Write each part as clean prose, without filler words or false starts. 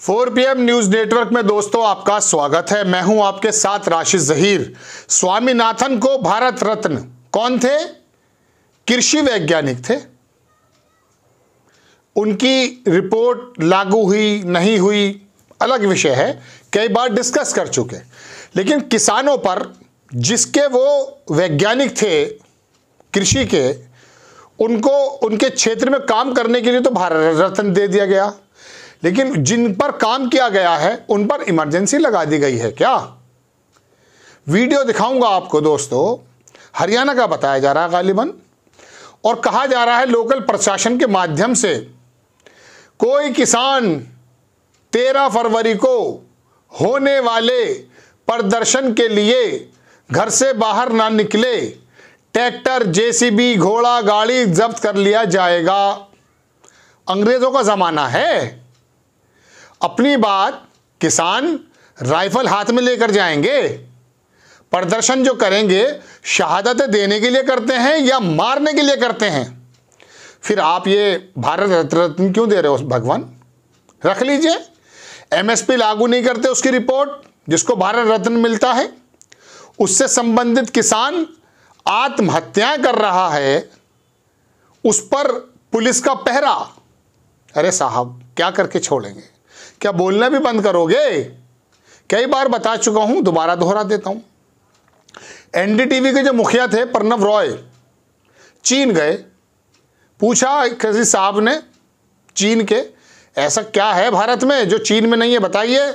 4PM news network में दोस्तों आपका स्वागत है। मैं हूं आपके साथ राशिद जहीर। स्वामीनाथन को भारत रत्न कौन थे? कृषि वैज्ञानिक थे। उनकी रिपोर्ट लागू हुई नहीं हुई अलग विषय है, कई बार डिस्कस कर चुके। लेकिन किसानों पर जिसके वो वैज्ञानिक थे कृषि के, उनको उनके क्षेत्र में काम करने के लिए तो भारत रत्न दे दिया गया, लेकिन जिन पर काम किया गया है उन पर इमरजेंसी लगा दी गई है। क्या वीडियो दिखाऊंगा आपको दोस्तों। हरियाणा का बताया जा रहा है गालिबन, और कहा जा रहा है लोकल प्रशासन के माध्यम से कोई किसान 13 फरवरी को होने वाले प्रदर्शन के लिए घर से बाहर ना निकले, ट्रैक्टर, जेसीबी, घोड़ा गाड़ी जब्त कर लिया जाएगा। अंग्रेजों का जमाना है। अपनी बात किसान राइफल हाथ में लेकर जाएंगे। प्रदर्शन जो करेंगे शहादतें देने के लिए करते हैं या मारने के लिए करते हैं? फिर आप ये भारत रत्न क्यों दे रहे हो भगवान? रख लीजिए। एमएसपी लागू नहीं करते, उसकी रिपोर्ट जिसको भारत रत्न मिलता है, उससे संबंधित किसान आत्महत्याएं कर रहा है, उस पर पुलिस का पहरा। अरे साहब, क्या करके छोड़ेंगे? क्या बोलना भी बंद करोगे? कई बार बता चुका हूं, दोबारा दोहरा देता हूं। एनडीटीवी के जो मुखिया थे प्रणव रॉय, चीन गए। पूछा किसी साहब ने चीन के, ऐसा क्या है भारत में जो चीन में नहीं है, बताइए।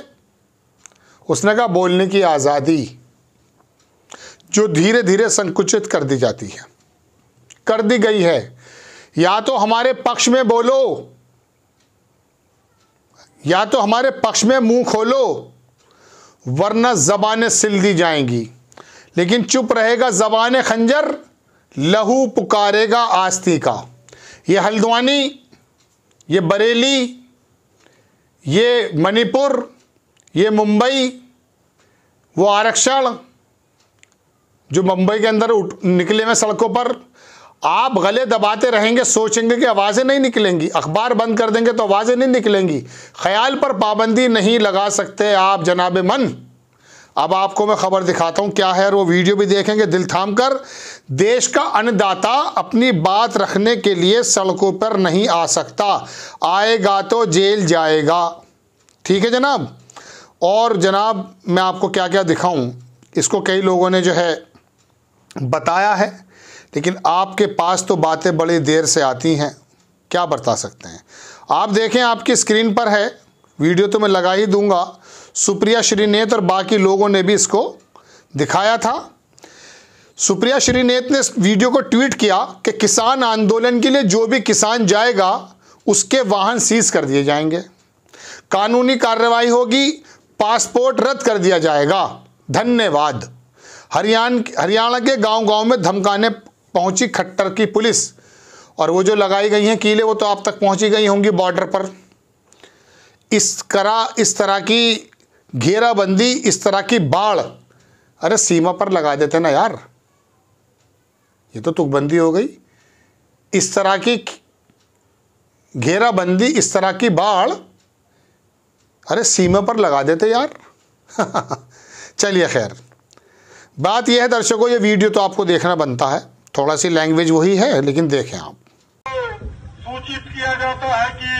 उसने कहा बोलने की आज़ादी जो धीरे धीरे संकुचित कर दी जाती है, कर दी गई है। या तो हमारे पक्ष में बोलो, या तो हमारे पक्ष में मुंह खोलो, वरना जबानें सिल दी जाएंगी। लेकिन चुप रहेगा जबाने खंजर, लहू पुकारेगा आस्ती का। ये हल्द्वानी, ये बरेली, ये मणिपुर, ये मुंबई, वो आरक्षण जो मुंबई के अंदर निकले हुए सड़कों पर, आप गले दबाते रहेंगे, सोचेंगे कि आवाज़ें नहीं निकलेंगी। अखबार बंद कर देंगे तो आवाज़ें नहीं निकलेंगी। ख्याल पर पाबंदी नहीं लगा सकते आप जनाब मन। अब आपको मैं खबर दिखाता हूं क्या है, और वो वीडियो भी देखेंगे दिल थाम कर। देश का अन्नदाता अपनी बात रखने के लिए सड़कों पर नहीं आ सकता, आएगा तो जेल जाएगा। ठीक है जनाब। और जनाब मैं आपको क्या क्या दिखाऊं, इसको कई लोगों ने जो है बताया है, लेकिन आपके पास तो बातें बड़ी देर से आती हैं, क्या बता सकते हैं। आप देखें, आपकी स्क्रीन पर है, वीडियो तो मैं लगा ही दूंगा। सुप्रिया श्रीनेत और बाकी लोगों ने भी इसको दिखाया था। सुप्रिया श्रीनेत ने इस वीडियो को ट्वीट किया कि किसान आंदोलन के लिए जो भी किसान जाएगा उसके वाहन सीज कर दिए जाएंगे, कानूनी कार्रवाई होगी, पासपोर्ट रद्द कर दिया जाएगा। धन्यवाद। हरियाणा के गांव-गांव में धमकाने पहुंची खट्टर की पुलिस, और वो जो लगाई गई हैं कीलें वो तो आप तक पहुंची गई होंगी बॉर्डर पर। इस तरह की घेराबंदी, इस तरह की बाड़, अरे सीमा पर लगा देते ना यार, ये तो तुकबंदी हो गई। इस तरह की घेराबंदी, इस तरह की बाड़, अरे सीमा पर लगा देते यार। चलिए खैर, बात यह है दर्शकों, ये वीडियो तो आपको देखना बनता है, थोड़ा सी लैंग्वेज वही है, लेकिन देखें आप। सूचित किया जाता है कि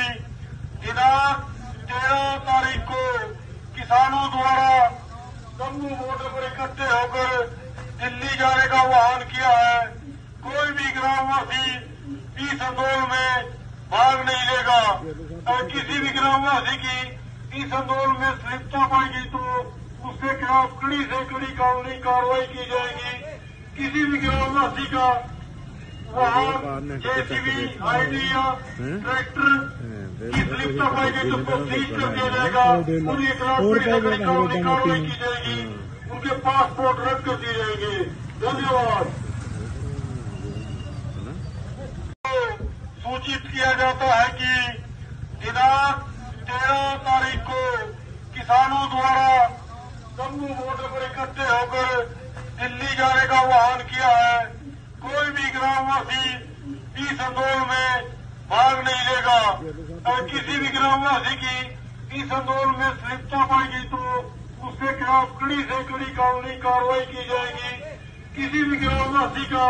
दिनांक 13 तारीख को किसानों द्वारा जम्मू बॉर्डर पर इकट्ठे होकर दिल्ली जाने का आह्वान किया है। कोई भी ग्रामवासी इस आंदोलन में भाग नहीं लेगा। अगर किसी भी ग्रामवासी की इस आंदोलन में संलिप्तता पाई गई तो उसके खिलाफ कड़ी से कड़ी कानूनी कार्रवाई की जाएगी। किसी भी ग्रामवासी का वाहन, जेसीबी, आईडी या ट्रैक्टर की संलिप्तता पाई गई तो उसको सीज कर दिया जाएगा। उनके खिलाफ कड़ी से कड़ी कानूनी कार्रवाई की जाएगी। उनके पासपोर्ट रद्द कर दिए जाएंगे। धन्यवाद। सूचित किया जाता है कि दिनांक 13 तारीख को किसानों द्वारा जम्मू बॉर्डर पर इकट्ठे होकर दिल्ली जाने का आह्वान किया है। कोई भी ग्रामवासी इस आंदोलन में भाग नहीं लेगा। अगर किसी भी ग्रामवासी की इस आंदोलन में संलिप्तता पाएगी तो उसके खिलाफ कड़ी से कड़ी कानूनी कार्रवाई की जाएगी। किसी भी ग्रामवासी का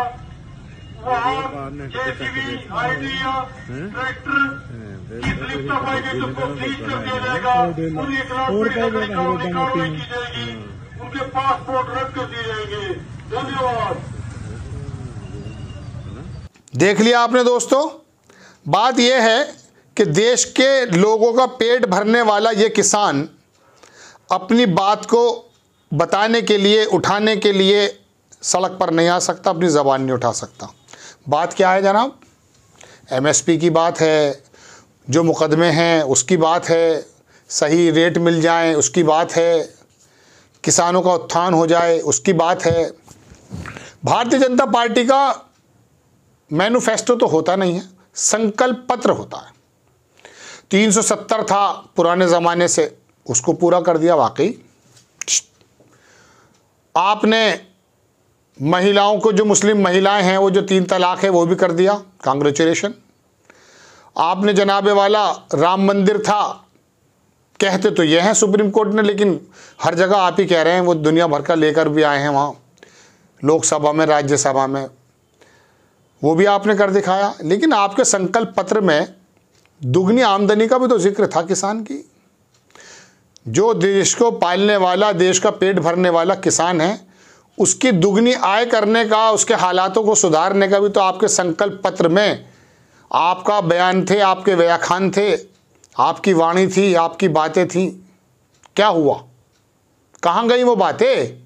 वाहन, जेसीबी, आईडी या ट्रैक्टर की संलिप्तता पाएगी तो उसको सीज कर दिया जाएगा। उनके खिलाफ कड़ी से कड़ी कानूनी कार्रवाई की जाएगी। उनके पासपोर्ट रद्द कर दिए जाएंगे। धन्यवाद। देख लिया आपने दोस्तों, बात यह है कि देश के लोगों का पेट भरने वाला ये किसान अपनी बात को बताने के लिए, उठाने के लिए सड़क पर नहीं आ सकता, अपनी ज़बान नहीं उठा सकता। बात क्या है जनाब? एमएसपी की बात है, जो मुकदमे हैं उसकी बात है, सही रेट मिल जाए उसकी बात है, किसानों का उत्थान हो जाए उसकी बात है। भारतीय जनता पार्टी का मैनिफेस्टो तो होता नहीं है, संकल्प पत्र होता है। 370 था पुराने ज़माने से, उसको पूरा कर दिया। वाकई आपने महिलाओं को, जो मुस्लिम महिलाएं हैं, वो जो 3 तलाक है वो भी कर दिया, कांग्रेचुलेशन। आपने जनाबे वाला राम मंदिर था, कहते तो ये हैं सुप्रीम कोर्ट ने, लेकिन हर जगह आप ही कह रहे हैं, वो दुनिया भर का लेकर भी आए हैं वहाँ लोकसभा में, राज्यसभा में, वो भी आपने कर दिखाया। लेकिन आपके संकल्प पत्र में दुगनी आमदनी का भी तो जिक्र था किसान की। जो देश को पालने वाला, देश का पेट भरने वाला किसान है, उसकी दुगनी आय करने का, उसके हालातों को सुधारने का भी तो आपके संकल्प पत्र में आपका बयान थे, आपके व्याख्यान थे, आपकी वाणी थी, आपकी बातें थी। क्या हुआ? कहाँ गई वो बातें?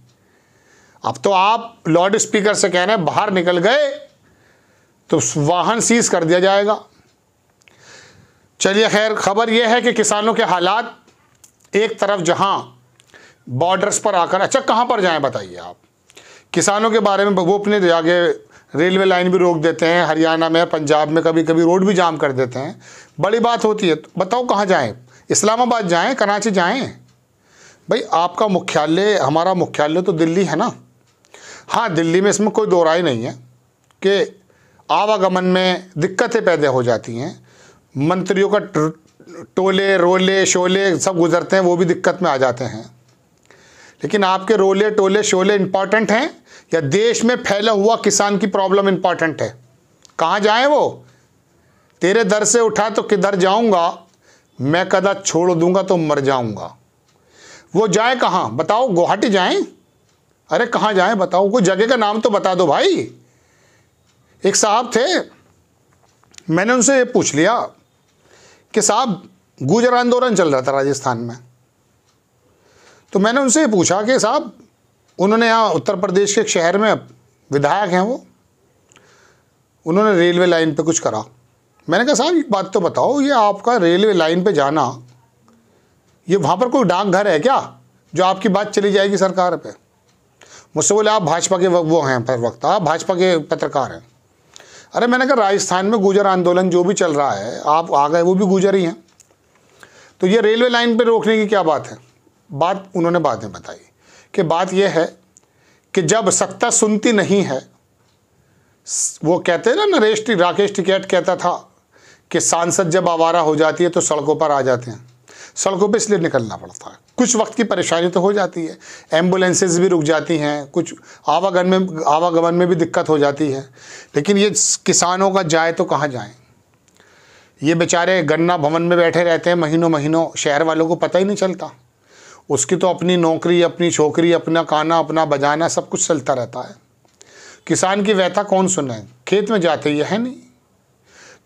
अब तो आप लाउड स्पीकर से कह रहे हैं बाहर निकल गए तो वाहन सीज कर दिया जाएगा। चलिए खैर, खबर यह है कि किसानों के हालात एक तरफ जहां बॉर्डर्स पर आकर, अच्छा कहां पर जाएं बताइए आप? किसानों के बारे में वो अपने आगे रेलवे लाइन भी रोक देते हैं, हरियाणा में, पंजाब में कभी कभी रोड भी जाम कर देते हैं। बड़ी बात होती है, तो बताओ कहाँ जाएं? इस्लामाबाद जाएं, कराची जाएं? भाई आपका मुख्यालय, हमारा मुख्यालय तो दिल्ली है ना। हाँ, दिल्ली में इसमें कोई दो राय नहीं है कि आवागमन में दिक्कतें पैदा हो जाती हैं, मंत्रियों का टोले रोले शोले सब गुजरते हैं, वो भी दिक्कत में आ जाते हैं। लेकिन आपके रोले टोले शोले इंपॉर्टेंट हैं या देश में फैला हुआ किसान की प्रॉब्लम इंपॉर्टेंट है? कहाँ जाएं वो? तेरे दर से उठा तो किधर जाऊंगा, मैं कदा छोड़ दूंगा तो मर जाऊंगा। वो जाए कहाँ बताओ? गुवाहाटी जाएं? अरे कहाँ जाएं बताओ? कोई जगह का नाम तो बता दो भाई। एक साहब थे, मैंने उनसे ये पूछ लिया कि साहब गुर्जर आंदोलन चल रहा था राजस्थान में, तो मैंने उनसे ये पूछा कि साहब, उन्होंने यहाँ उत्तर प्रदेश के एक शहर में विधायक हैं वो, उन्होंने रेलवे लाइन पे कुछ करा। मैंने कहा साहब एक बात तो बताओ, ये आपका रेलवे लाइन पे जाना, ये वहाँ पर कोई डाकघर है क्या जो आपकी बात चली जाएगी सरकार पे? मुझसे बोले आप भाजपा के वो हैं प्रवक्ता, आप भाजपा के पत्रकार हैं। अरे मैंने कहा राजस्थान में गुर्जर आंदोलन जो भी चल रहा है, आप आ गए, वो भी गुर्जर ही हैं, तो ये रेलवे लाइन पे रोकने की क्या बात है? बात उन्होंने बाद में बताई कि बात यह है कि जब सत्ता सुनती नहीं है, वो कहते हैं ना, राकेश टिकैत कहता था कि सांसद जब आवारा हो जाती है तो सड़कों पर आ जाते हैं। सड़कों पे इसलिए निकलना पड़ता है, कुछ वक्त की परेशानी तो हो जाती है, एम्बुलेंसेज भी रुक जाती हैं, कुछ आवागमन में भी दिक्कत हो जाती है। लेकिन ये किसानों का जाए तो कहाँ जाएं? ये बेचारे गन्ना भवन में बैठे रहते हैं महीनों महीनों, शहर वालों को पता ही नहीं चलता। उसकी तो अपनी नौकरी, अपनी छोकरी, अपना खाना, अपना बजाना सब कुछ चलता रहता है। किसान की व्यथा कौन सुने? खेत में जाते ही है नहीं,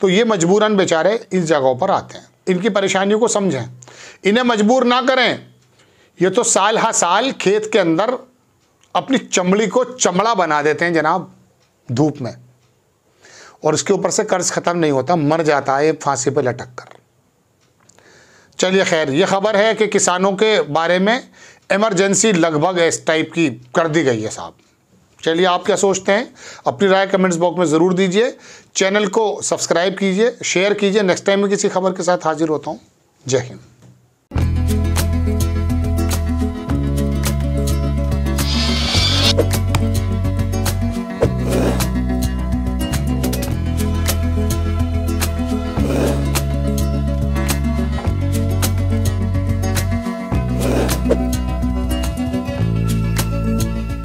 तो ये मजबूरन बेचारे इस जगहों पर आते हैं। इनकी परेशानियों को समझें, इन्हें मजबूर ना करें। ये तो साल हा साल खेत के अंदर अपनी चमड़ी को चमड़ा बना देते हैं जनाब, धूप में, और इसके ऊपर से कर्ज खत्म नहीं होता, मर जाता है फांसी पे लटक कर। चलिए खैर, ये खबर है कि किसानों के बारे में इमरजेंसी लगभग इस टाइप की कर दी गई है साहब। चलिए आप क्या सोचते हैं? अपनी राय कमेंट्स बॉक्स में ज़रूर दीजिए। चैनल को सब्सक्राइब कीजिए, शेयर कीजिए। नेक्स्ट टाइम में किसी खबर के साथ हाजिर होता हूँ। जय हिंद।